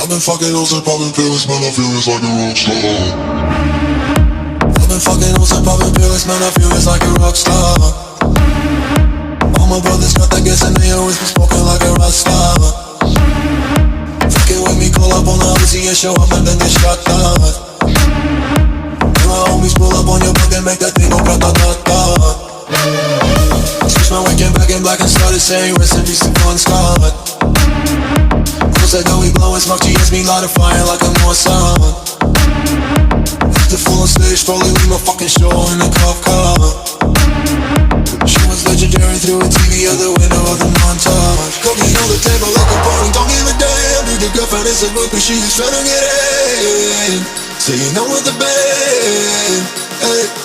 I've been fucking hoes and popping pills, man, I feel it's like a rock star. I've been fucking hoes and popping pills, man, I feel it's like a rock star. All my brothers got that gas and they always been smoking like a rock star. Fucking with me, call up on the Uzi and show up and then get shot down. And my homies pull up on your block and make that thing go grata-ta-ta. Switch my weekend back in black and started saying rest in peace to Bon Scott. Close that door, we blowin' smoke, she hits me light a fire like a Mossad. After full on stage, probably leave my fucking show in a cop car. She was legendary through a TV out the window of the montage. Cooking on the table like a party, don't give a damn. Dude, your girlfriend is a groupie, she is tryna get in. Saying I'm with the band, hey.